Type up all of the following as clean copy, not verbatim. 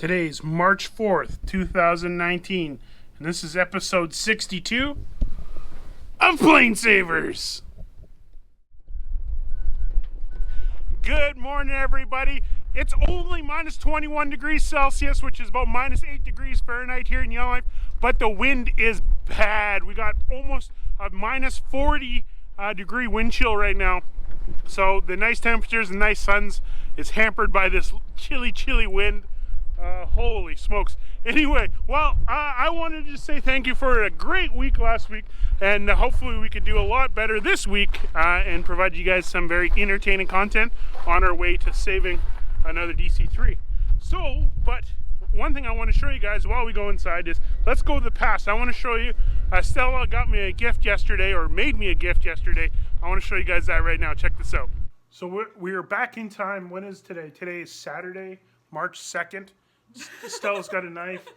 Today is March 4th, 2019, and this is episode 62 of PlaneSavers. Good morning, everybody. It's only minus 21 degrees Celsius, which is about minus 8 degrees Fahrenheit here in Yellowknife, but the wind is bad. We got almost a minus 40 degree wind chill right now. So the nice temperatures and nice suns is hampered by this chilly wind. Holy smokes. Anyway, well, I wanted to say thank you for a great week last week, and hopefully we could do a lot better this week and provide you guys some very entertaining content on our way to saving another DC-3. So, but one thing I want to show you guys while we go inside is, let's go to the past. I want to show you, Stella got me a gift yesterday, or made me a gift yesterday. I want to show you guys that right now. Check this out. So we're back in time. When is today? Today is Saturday, March 2nd. Stella's got a knife.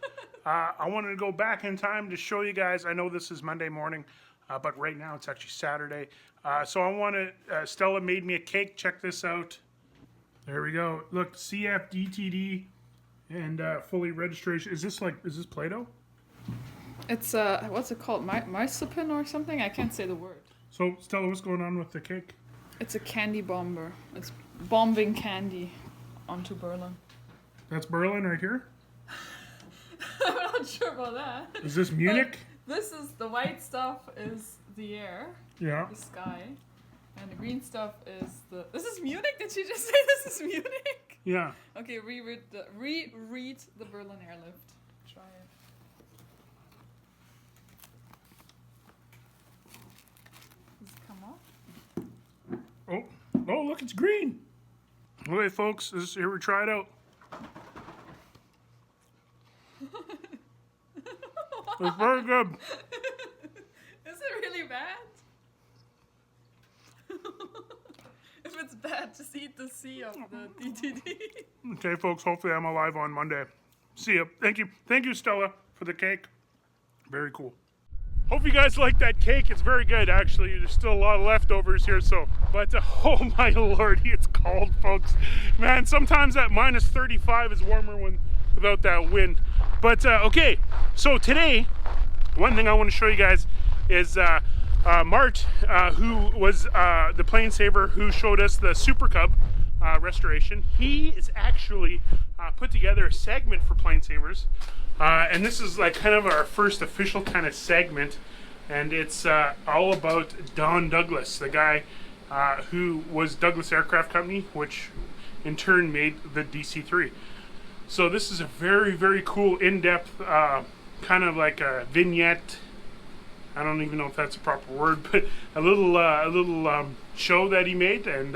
I wanted to go back in time to show you guys. I know this is Monday morning, but right now it's actually Saturday. So I want to, Stella made me a cake. Check this out. There we go. Look, CF DTD and fully registration. Is this Play-Doh? It's what's it called? Marzipan or something? I can't say the word. So Stella, what's going on with the cake? It's a candy bomber. It's bombing candy onto Berlin. That's Berlin right here? I'm not sure about that. Is this Munich? But this is, the white stuff is the air. Yeah. The sky. And the green stuff is the... This is Munich? Did she just say this is Munich? Yeah. Okay, reread the Berlin airlift. Try it. Does it come off? Oh, look, it's green. Okay, folks, here we try it out. It's very good. Is it really bad? If it's bad, just eat the C of the DTD. Okay, folks, hopefully I'm alive on Monday. See ya. Thank you, Stella, for the cake. Very cool. Hope you guys like that cake. It's very good, actually. There's still a lot of leftovers here, so. But, oh my lordy, it's cold, folks. Man, sometimes that minus 35 is warmer without that wind. But, okay, so today, one thing I want to show you guys is Mart, who was the plane saver who showed us the Super Cub restoration. He is actually put together a segment for PlaneSavers. And this is like kind of our first official kind of segment, and it's all about Don Douglas, the guy who was Douglas Aircraft Company, which in turn made the DC-3. So this is a very cool, in-depth kind of like a vignette. I don't even know if that's a proper word, but a little show that he made, and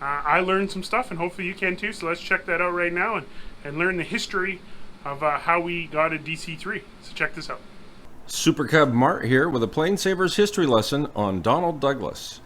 I learned some stuff, and hopefully you can too. So let's check that out right now and learn the history of how we got a DC-3. So check this out. Super Cub Mart here with a PlaneSavers history lesson on Donald Douglas.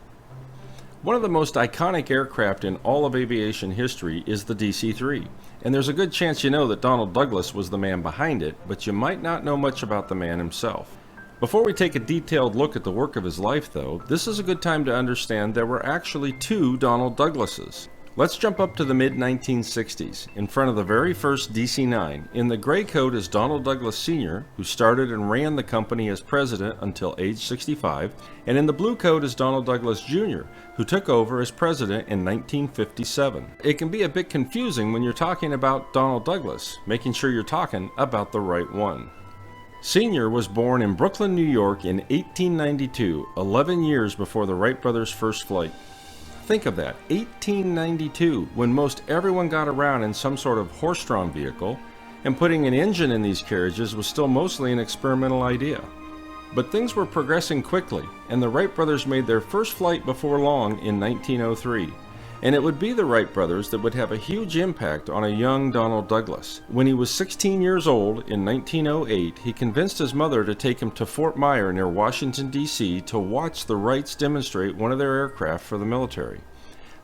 One of the most iconic aircraft in all of aviation history is the DC-3, and there's a good chance you know that Donald Douglas was the man behind it, but you might not know much about the man himself. Before we take a detailed look at the work of his life, though, this is a good time to understand there were actually two Donald Douglases. Let's jump up to the mid-1960s, in front of the very first DC-9. In the gray coat is Donald Douglas Sr., who started and ran the company as president until age 65, and in the blue coat is Donald Douglas Jr., who took over as president in 1957. It can be a bit confusing when you're talking about Donald Douglas, making sure you're talking about the right one. Sr. was born in Brooklyn, New York in 1892, 11 years before the Wright brothers' first flight. Think of that, 1892, when most everyone got around in some sort of horse-drawn vehicle, and putting an engine in these carriages was still mostly an experimental idea. But things were progressing quickly, and the Wright brothers made their first flight before long in 1903. And it would be the Wright brothers that would have a huge impact on a young Donald Douglas. When he was 16 years old, in 1908, he convinced his mother to take him to Fort Myer near Washington, D.C. to watch the Wrights demonstrate one of their aircraft for the military.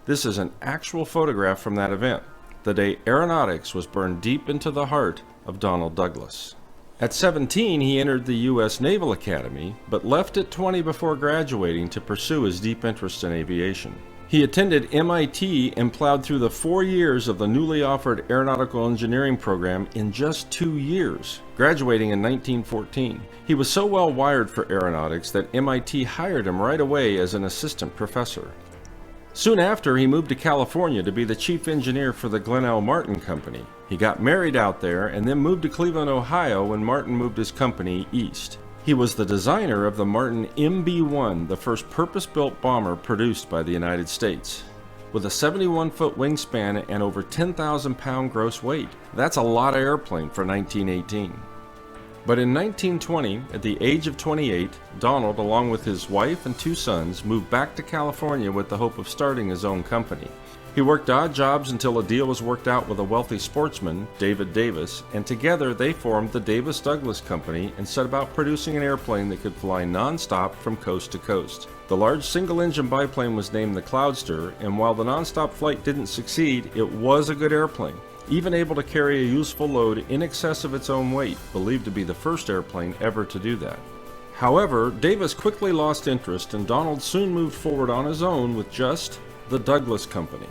This is an actual photograph from that event, the day aeronautics was burned deep into the heart of Donald Douglas. At 17, he entered the U.S. Naval Academy, but left at 20 before graduating to pursue his deep interest in aviation. He attended MIT and plowed through the 4 years of the newly offered aeronautical engineering program in just 2 years, graduating in 1914. He was so well wired for aeronautics that MIT hired him right away as an assistant professor. Soon after, he moved to California to be the chief engineer for the Glenn L. Martin Company. He got married out there and then moved to Cleveland, Ohio when Martin moved his company east. He was the designer of the Martin MB-1, the first purpose-built bomber produced by the United States. With a 71-foot wingspan and over 10,000-pound gross weight, that's a lot of airplane for 1918. But in 1920, at the age of 28, Donald, along with his wife and 2 sons, moved back to California with the hope of starting his own company. He worked odd jobs until a deal was worked out with a wealthy sportsman, David Davis, and together they formed the Davis-Douglas Company and set about producing an airplane that could fly non-stop from coast to coast. The large single-engine biplane was named the Cloudster, and while the non-stop flight didn't succeed, it was a good airplane, even able to carry a useful load in excess of its own weight, believed to be the first airplane ever to do that. However, Davis quickly lost interest, and Donald soon moved forward on his own with just the Douglas Company.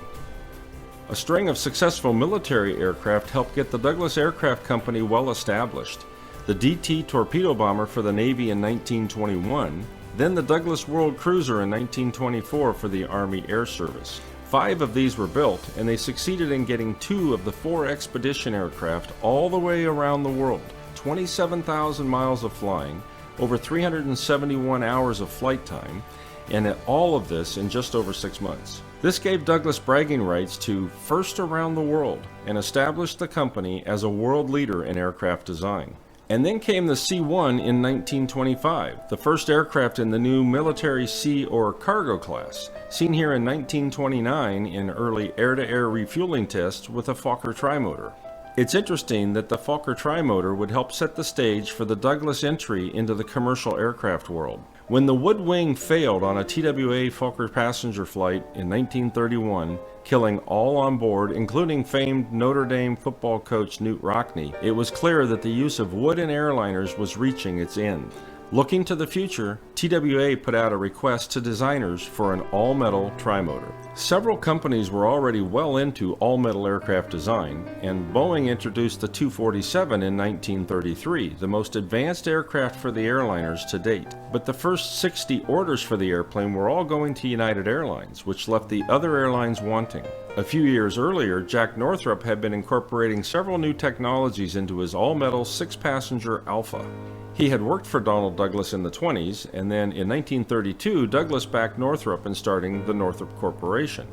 A string of successful military aircraft helped get the Douglas Aircraft Company well established. The DT torpedo bomber for the Navy in 1921, then the Douglas World Cruiser in 1924 for the Army Air Service. 5 of these were built, and they succeeded in getting 2 of the 4 expedition aircraft all the way around the world, 27,000 miles of flying, over 371 hours of flight time, and all of this in just over 6 months. This gave Douglas bragging rights to first around the world and established the company as a world leader in aircraft design. And then came the C-1 in 1925, the first aircraft in the new military sea or cargo class, seen here in 1929 in early air-to-air refueling tests with a Fokker trimotor. It's interesting that the Fokker trimotor would help set the stage for the Douglas entry into the commercial aircraft world. When the wood wing failed on a TWA Fokker passenger flight in 1931, killing all on board, including famed Notre Dame football coach Knute Rockne, it was clear that the use of wood in airliners was reaching its end. Looking to the future, TWA put out a request to designers for an all-metal trimotor. Several companies were already well into all-metal aircraft design, and Boeing introduced the 247 in 1933, the most advanced aircraft for the airliners to date. But the first 60 orders for the airplane were all going to United Airlines, which left the other airlines wanting. A few years earlier, Jack Northrop had been incorporating several new technologies into his all-metal 6-passenger Alpha. He had worked for Donald Douglas in the 20s, and then in 1932, Douglas backed Northrop in starting the Northrop Corporation.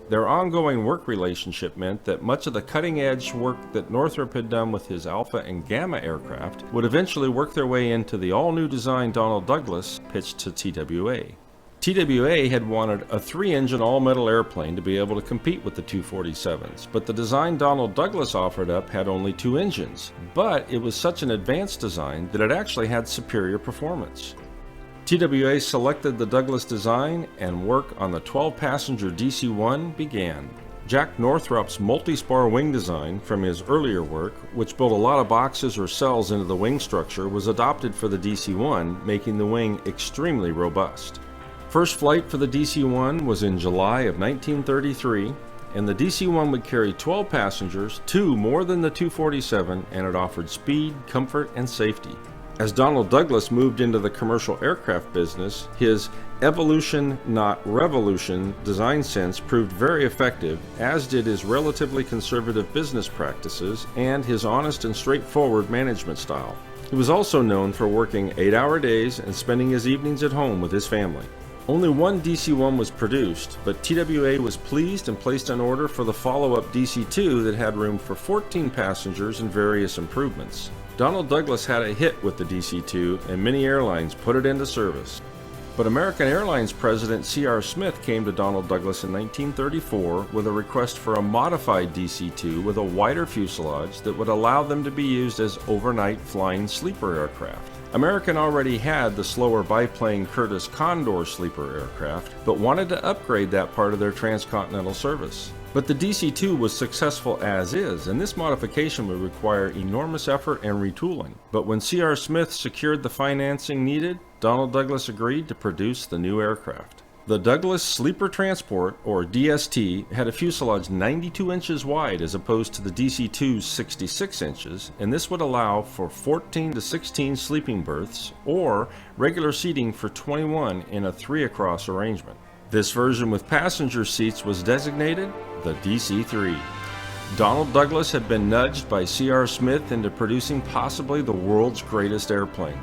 Their ongoing work relationship meant that much of the cutting-edge work that Northrop had done with his Alpha and Gamma aircraft would eventually work their way into the all-new design Donald Douglas pitched to TWA. TWA had wanted a 3-engine all-metal airplane to be able to compete with the 247s, but the design Donald Douglas offered up had only 2 engines. But it was such an advanced design that it actually had superior performance. TWA selected the Douglas design, and work on the 12-passenger DC-1 began. Jack Northrop's multi-spar wing design from his earlier work, which built a lot of boxes or cells into the wing structure, was adopted for the DC-1, making the wing extremely robust. First flight for the DC-1 was in July of 1933, and the DC-1 would carry 12 passengers, 2 more than the 247, and it offered speed, comfort, and safety. As Donald Douglas moved into the commercial aircraft business, his evolution, not revolution design sense proved very effective, as did his relatively conservative business practices and his honest and straightforward management style. He was also known for working 8-hour days and spending his evenings at home with his family. Only one DC-1 was produced, but TWA was pleased and placed an order for the follow-up DC-2 that had room for 14 passengers and various improvements. Donald Douglas had a hit with the DC-2, and many airlines put it into service. But American Airlines President C.R. Smith came to Donald Douglas in 1934 with a request for a modified DC-2 with a wider fuselage that would allow them to be used as overnight flying sleeper aircraft. American already had the slower biplane Curtiss Condor sleeper aircraft, but wanted to upgrade that part of their transcontinental service. But the DC-2 was successful as is, and this modification would require enormous effort and retooling. But when C.R. Smith secured the financing needed, Donald Douglas agreed to produce the new aircraft. The Douglas Sleeper Transport, or DST, had a fuselage 92 inches wide as opposed to the DC-2's 66 inches, and this would allow for 14 to 16 sleeping berths, or regular seating for 21 in a 3-across arrangement. This version with passenger seats was designated the DC-3. Donald Douglas had been nudged by C.R. Smith into producing possibly the world's greatest airplane.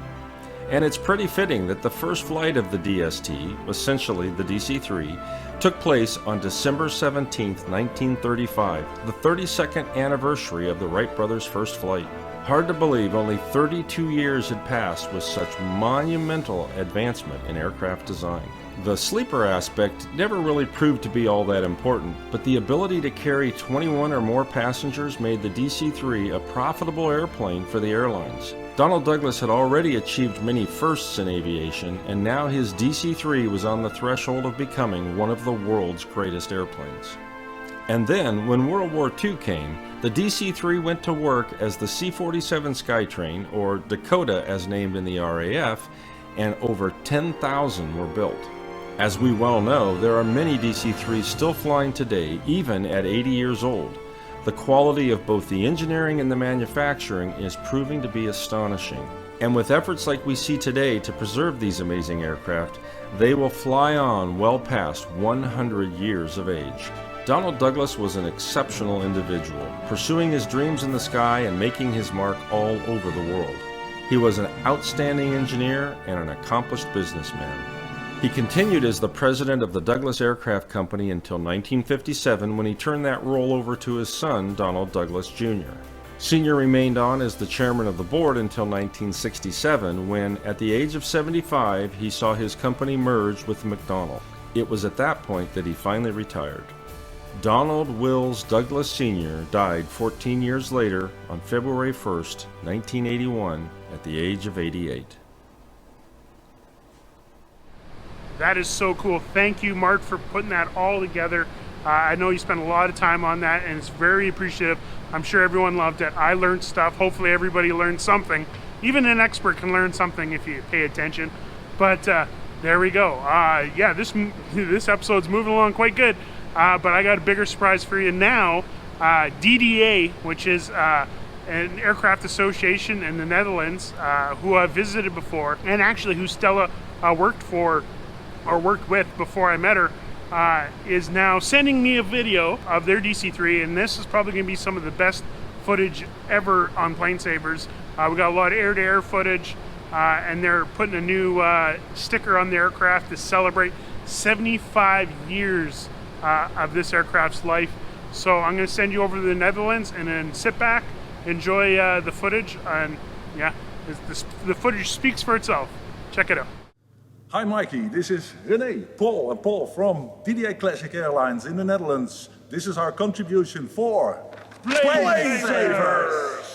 And it's pretty fitting that the first flight of the DST, essentially the DC-3, took place on December 17, 1935, the 32nd anniversary of the Wright brothers' first flight. Hard to believe only 32 years had passed with such monumental advancement in aircraft design. The sleeper aspect never really proved to be all that important, but the ability to carry 21 or more passengers made the DC-3 a profitable airplane for the airlines. Donald Douglas had already achieved many firsts in aviation, and now his DC-3 was on the threshold of becoming one of the world's greatest airplanes. And then, when World War II came, the DC-3 went to work as the C-47 Skytrain, or Dakota as named in the RAF, and over 10,000 were built. As we well know, there are many DC-3s still flying today, even at 80 years old. The quality of both the engineering and the manufacturing is proving to be astonishing. And with efforts like we see today to preserve these amazing aircraft, they will fly on well past 100 years of age. Donald Douglas was an exceptional individual, pursuing his dreams in the sky and making his mark all over the world. He was an outstanding engineer and an accomplished businessman. He continued as the president of the Douglas Aircraft Company until 1957, when he turned that role over to his son, Donald Douglas Jr. Sr. remained on as the chairman of the board until 1967, when, at the age of 75, he saw his company merge with McDonnell. It was at that point that he finally retired. Donald Wills Douglas Sr. died 14 years later on February 1st, 1981, at the age of 88. That is so cool. Thank you, Mark, for putting that all together. I know you spent a lot of time on that, and it's very appreciative. I'm sure everyone loved it. I learned stuff. Hopefully everybody learned something. Even an expert can learn something if you pay attention. But there we go. Yeah, this episode's moving along quite good. But I got a bigger surprise for you now. DDA, which is an aircraft association in the Netherlands, who I've visited before, and actually who Stella worked with before I met her, is now sending me a video of their DC-3, and this is probably going to be some of the best footage ever on PlaneSavers. We got a lot of air-to-air footage, and they're putting a new sticker on the aircraft to celebrate 75 years of this aircraft's life. So I'm going to send you over to the Netherlands, and then sit back, enjoy the footage, and yeah, the footage speaks for itself. Check it out. Hi Mikey, this is René, Paul from DDA Classic Airlines in the Netherlands. This is our contribution for PlaneSavers!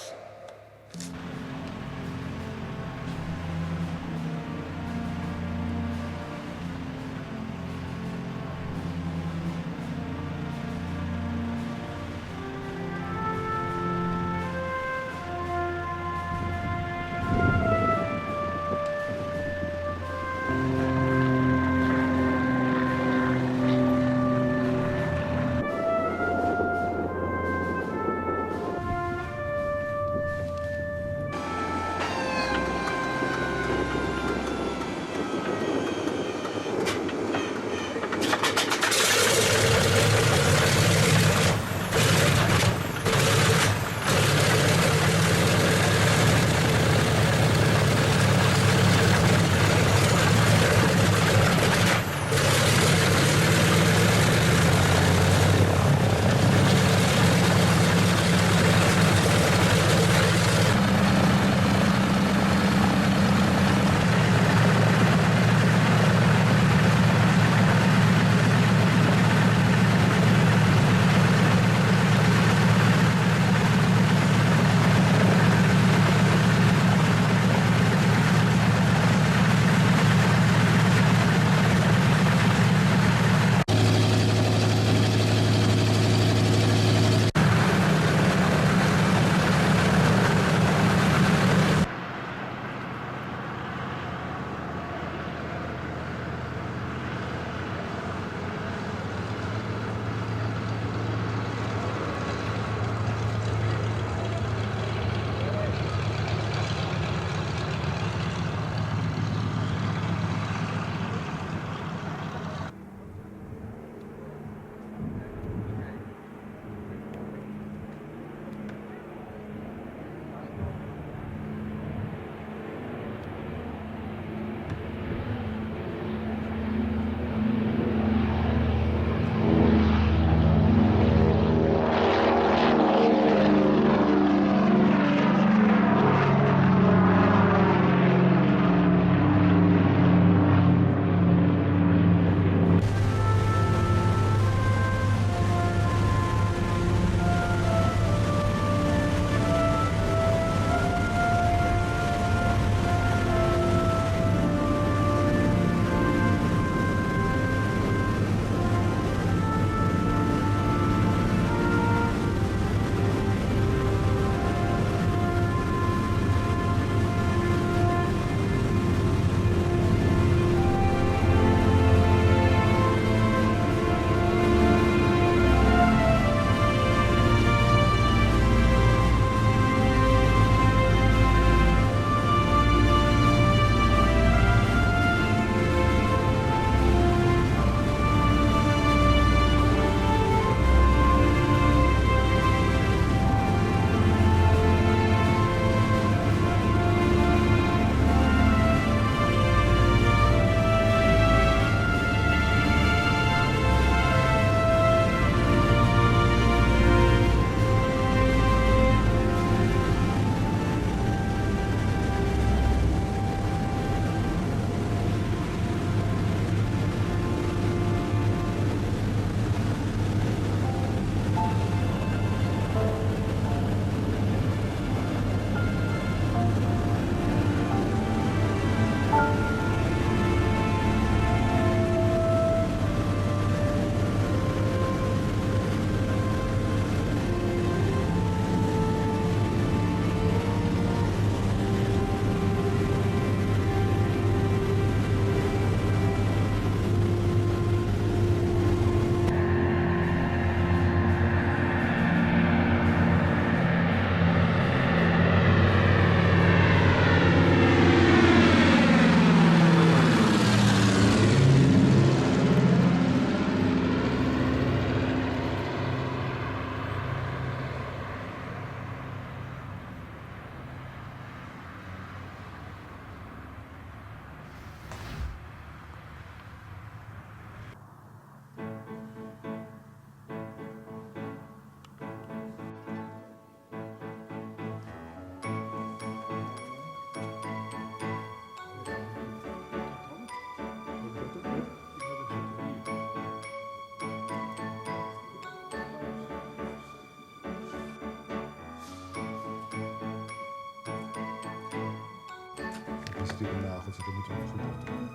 natuurlijk een nagel, dus dat moeten we goed doen.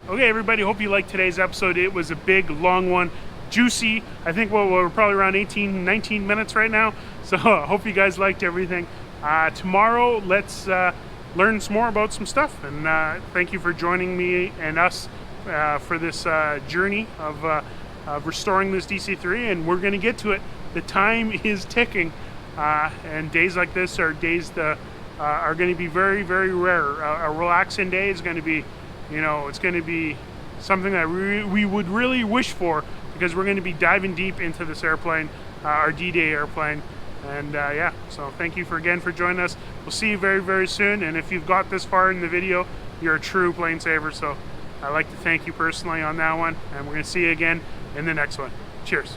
Okay, everybody, hope you liked today's episode. It was a big, long one, juicy. I think we're probably around 18, 19 minutes right now. So I hope you guys liked everything. Tomorrow, let's learn some more about some stuff. And thank you for joining me and us for this journey of restoring this DC-3. And we're going to get to it. The time is ticking. And days like this are days that are going to be very, very rare. A relaxing day is going to be, you know, it's going to be something that we would really wish for, because we're going to be diving deep into this airplane, our D-Day airplane. And yeah, so thank you again for joining us. We'll see you very, very soon. And if you've got this far in the video, you're a true plane saver. So I'd like to thank you personally on that one. And we're going to see you again in the next one. Cheers.